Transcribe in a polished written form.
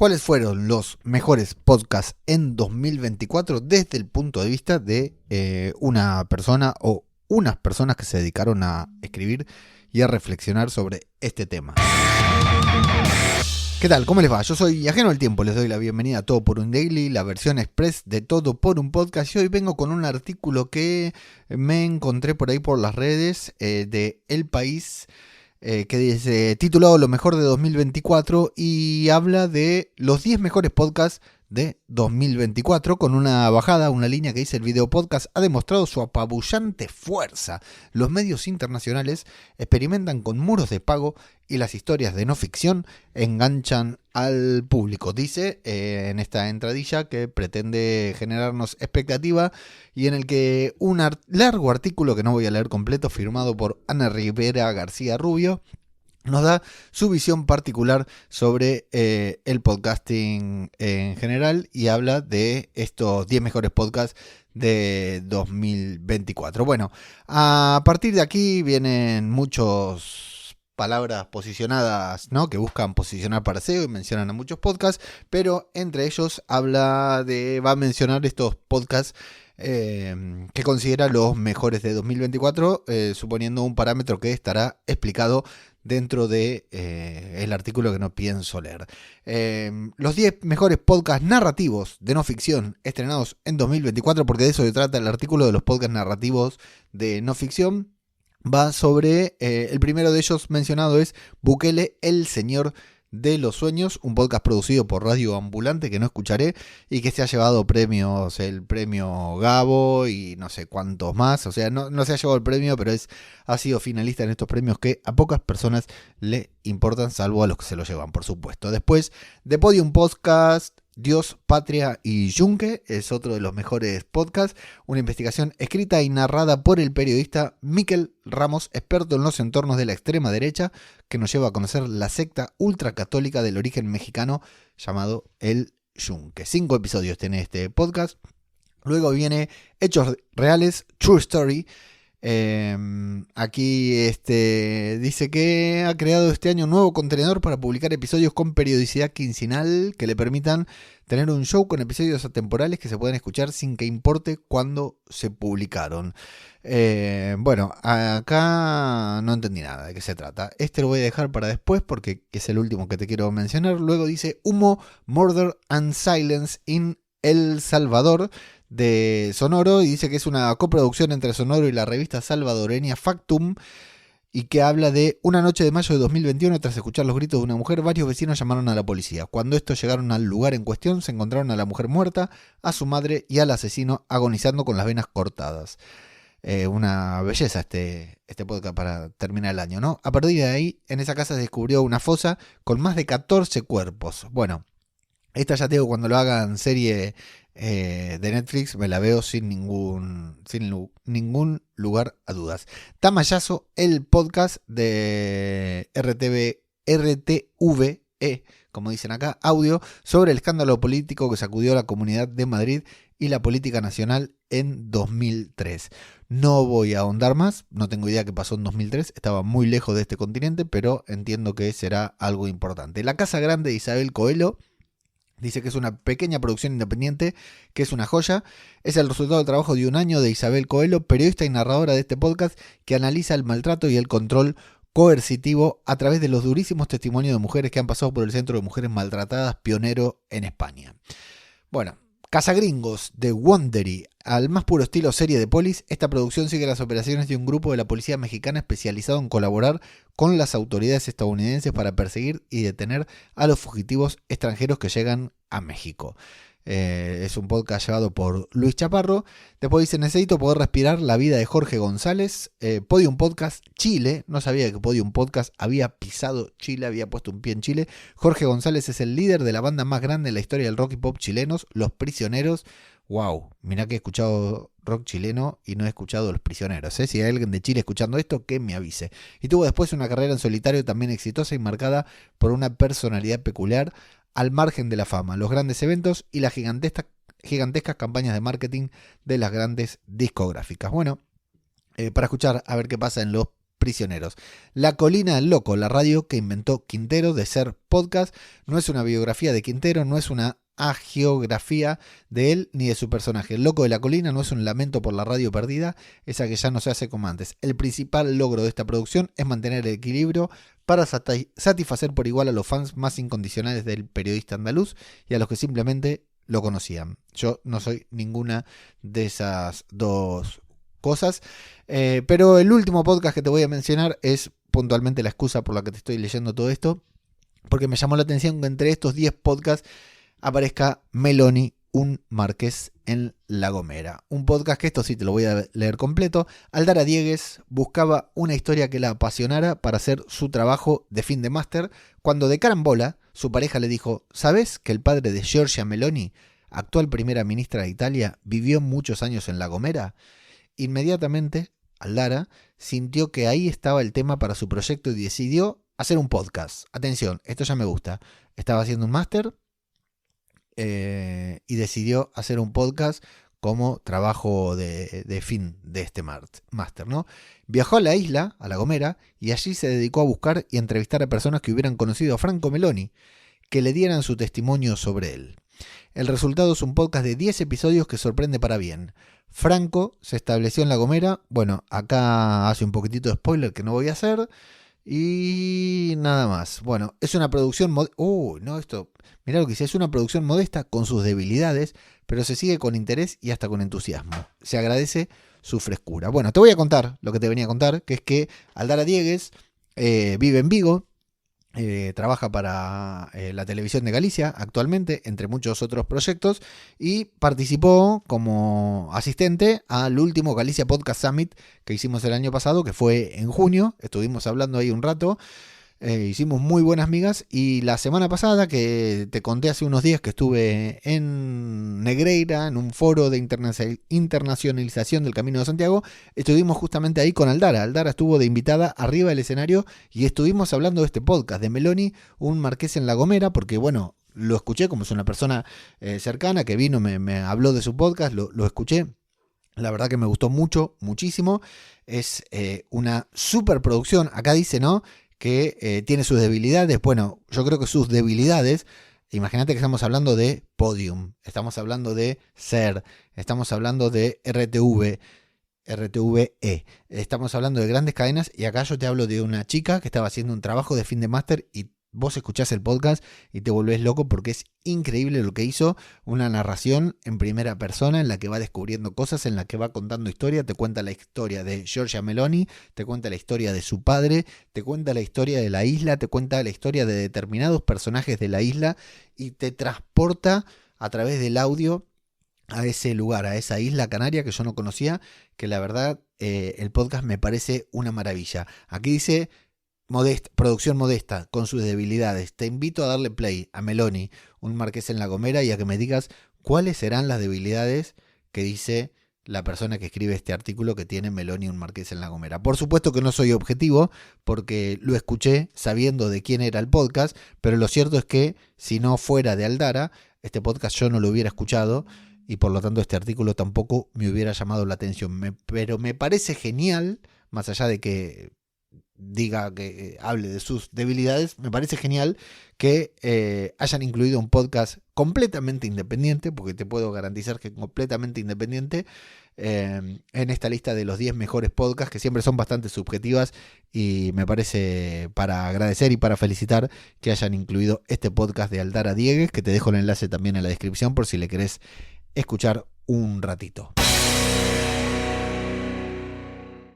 ¿Cuáles fueron los mejores podcasts en 2024 desde el punto de vista de una persona o unas personas que se dedicaron a escribir y a reflexionar sobre este tema? ¿Qué tal? ¿Cómo les va? Yo soy Ajeno al Tiempo, les doy la bienvenida a Todo por un Daily, la versión express de Todo por un Podcast, y hoy vengo con un artículo que me encontré por ahí por las redes de El País, que dice, titulado Lo mejor de 2024, y habla de los 10 mejores podcasts de 2024 con una bajada, una línea que dice: el video podcast ha demostrado su apabullante fuerza. Los medios internacionales experimentan con muros de pago y las historias de no ficción enganchan al público. Dice en esta entradilla que pretende generarnos expectativa y en el que un largo artículo que no voy a leer completo, firmado por Ana Rivera García Rubio, nos da su visión particular sobre el podcasting en general y habla de estos 10 mejores podcasts de 2024. Bueno, a partir de aquí vienen muchas palabras posicionadas, ¿no?, que buscan posicionar para SEO y mencionan a muchos podcasts, pero entre ellos va a mencionar estos podcasts que considera los mejores de 2024, suponiendo un parámetro que estará explicado dentro de el artículo que no pienso leer. Los 10 mejores podcasts narrativos de no ficción estrenados en 2024, porque de eso se trata el artículo, de los podcasts narrativos de no ficción. Va sobre, el primero de ellos mencionado es Bukele, el señor de los sueños, un podcast producido por Radio Ambulante que no escucharé y que se ha llevado premios, el premio Gabo y no sé cuántos más. O sea, no se ha llevado el premio, pero ha sido finalista en estos premios que a pocas personas le importan, salvo a los que se lo llevan, por supuesto. Después de Podium Podcast, Dios, Patria y Yunque es otro de los mejores podcasts, una investigación escrita y narrada por el periodista Miquel Ramos, experto en los entornos de la extrema derecha, que nos lleva a conocer la secta ultracatólica del origen mexicano llamado el Yunque. 5 episodios tiene este podcast. Luego viene Hechos Reales, True Story. Aquí dice que ha creado este año un nuevo contenedor para publicar episodios con periodicidad quincenal que le permitan tener un show con episodios atemporales que se pueden escuchar sin que importe cuándo se publicaron. Bueno, acá no entendí nada de qué se trata. Lo voy a dejar para después porque es el último que te quiero mencionar. Luego dice Humo, Murder and Silence in El Salvador, de Sonoro, y dice que es una coproducción entre Sonoro y la revista salvadoreña Factum, y que habla de una noche de mayo de 2021. Tras escuchar los gritos de una mujer, varios vecinos llamaron a la policía. Cuando estos llegaron al lugar en cuestión, se encontraron a la mujer muerta, a su madre y al asesino agonizando con las venas cortadas. Una belleza este podcast para terminar el año, ¿no? A partir de ahí, en esa casa se descubrió una fosa con más de 14 cuerpos. Bueno, esta ya te digo, cuando lo hagan serie de Netflix, me la veo sin ningún lugar a dudas. Tamayazo, el podcast de RTVE, como dicen acá, audio, sobre el escándalo político que sacudió a la Comunidad de Madrid y la política nacional en 2003. No voy a ahondar más, no tengo idea qué pasó en 2003, estaba muy lejos de este continente, pero entiendo que será algo importante. La Casa Grande de Isabel Coelho dice que es una pequeña producción independiente, que es una joya. Es el resultado del trabajo de un año de Isabel Coelho, periodista y narradora de este podcast, que analiza el maltrato y el control coercitivo a través de los durísimos testimonios de mujeres que han pasado por el Centro de Mujeres Maltratadas, pionero en España. Bueno, Cazagringos de Wondery, al más puro estilo serie de polis, esta producción sigue las operaciones de un grupo de la policía mexicana especializado en colaborar con las autoridades estadounidenses para perseguir y detener a los fugitivos extranjeros que llegan a México. Es un podcast llevado por Luis Chaparro. Después dice: necesito poder respirar la vida de Jorge González. Podium Podcast Chile. No sabía que Podium Podcast había pisado Chile, había puesto un pie en Chile. Jorge González es el líder de la banda más grande en la historia del rock y pop chilenos, Los Prisioneros. Wow, mirá que he escuchado rock chileno y no he escuchado Los Prisioneros. Si hay alguien de Chile escuchando esto, que me avise. Y tuvo después una carrera en solitario también exitosa y marcada por una personalidad peculiar, al margen de la fama, los grandes eventos y las gigantescas campañas de marketing de las grandes discográficas. Bueno, para escuchar a ver qué pasa en los prisioneros. La Colina del Loco, la radio que inventó Quintero de ser podcast, no es una biografía de Quintero, no es una agiografía de él ni de su personaje. El Loco de la Colina no es un lamento por la radio perdida, esa que ya no se hace como antes. El principal logro de esta producción es mantener el equilibrio para satisfacer por igual a los fans más incondicionales del periodista andaluz y a los que simplemente lo conocían. Yo no soy ninguna de esas dos cosas, pero el último podcast que te voy a mencionar es puntualmente la excusa por la que te estoy leyendo todo esto, porque me llamó la atención que entre estos 10 podcasts aparezca Meloni, un marqués en La Gomera. Un podcast que esto sí te lo voy a leer completo. Aldara Diegues buscaba una historia que la apasionara para hacer su trabajo de fin de máster, cuando de carambola su pareja le dijo: ¿sabes que el padre de Giorgia Meloni, actual primera ministra de Italia, vivió muchos años en La Gomera? Inmediatamente, Aldara sintió que ahí estaba el tema para su proyecto y decidió hacer un podcast. Atención, esto ya me gusta. Estaba haciendo un máster y decidió hacer un podcast como trabajo de fin de este máster, ¿no? Viajó a la isla, a La Gomera, y allí se dedicó a buscar y entrevistar a personas que hubieran conocido a Franco Meloni, que le dieran su testimonio sobre él. El resultado es un podcast de 10 episodios que sorprende para bien. Franco se estableció en La Gomera. Bueno, acá hace un poquitito de spoiler que no voy a hacer. Y nada más. Bueno, es una producción... Mirá lo que dice. Es una producción modesta con sus debilidades, pero se sigue con interés y hasta con entusiasmo. Se agradece su frescura. Bueno, te voy a contar lo que te venía a contar, que es que Aldara Diegues vive en Vigo. Trabaja para la televisión de Galicia actualmente, entre muchos otros proyectos, y participó como asistente al último Galicia Podcast Summit que hicimos el año pasado, que fue en junio. Estuvimos hablando ahí un rato, hicimos muy buenas migas, y la semana pasada, que te conté hace unos días que estuve en Negreira, en un foro de internacionalización del Camino de Santiago, estuvimos justamente ahí con Aldara. Aldara estuvo de invitada arriba del escenario y estuvimos hablando de este podcast de Meloni, un marqués en La Gomera, porque bueno, lo escuché como es una persona cercana que vino, me habló de su podcast, lo escuché. La verdad que me gustó muchísimo. Es una superproducción. Acá dice, ¿no?, que tiene sus debilidades. Bueno, yo creo que sus debilidades, imagínate que estamos hablando de Podium, estamos hablando de SER, estamos hablando de RTVE, estamos hablando de grandes cadenas, y acá yo te hablo de una chica que estaba haciendo un trabajo de fin de máster y vos escuchás el podcast y te volvés loco porque es increíble lo que hizo. Una narración en primera persona en la que va descubriendo cosas, en la que va contando historia. Te cuenta la historia de Giorgia Meloni, te cuenta la historia de su padre, te cuenta la historia de la isla, te cuenta la historia de determinados personajes de la isla y te transporta a través del audio a ese lugar, a esa isla canaria que yo no conocía, que la verdad el podcast me parece una maravilla. Aquí dice: producción modesta, con sus debilidades. Te invito a darle play a Meloni, un marqués en La Gomera, y a que me digas cuáles serán las debilidades que dice la persona que escribe este artículo que tiene Meloni, un marqués en La Gomera. Por supuesto que no soy objetivo, porque lo escuché sabiendo de quién era el podcast, pero lo cierto es que si no fuera de Aldara, este podcast yo no lo hubiera escuchado, y por lo tanto este artículo tampoco me hubiera llamado la atención. Pero me parece genial, más allá de que diga que hable de sus debilidades, me parece genial que hayan incluido un podcast completamente independiente, porque te puedo garantizar que completamente independiente, en esta lista de los 10 mejores podcasts, que siempre son bastante subjetivas, y me parece para agradecer y para felicitar que hayan incluido este podcast de Aldara Diegues, que te dejo el enlace también en la descripción por si le querés escuchar un ratito.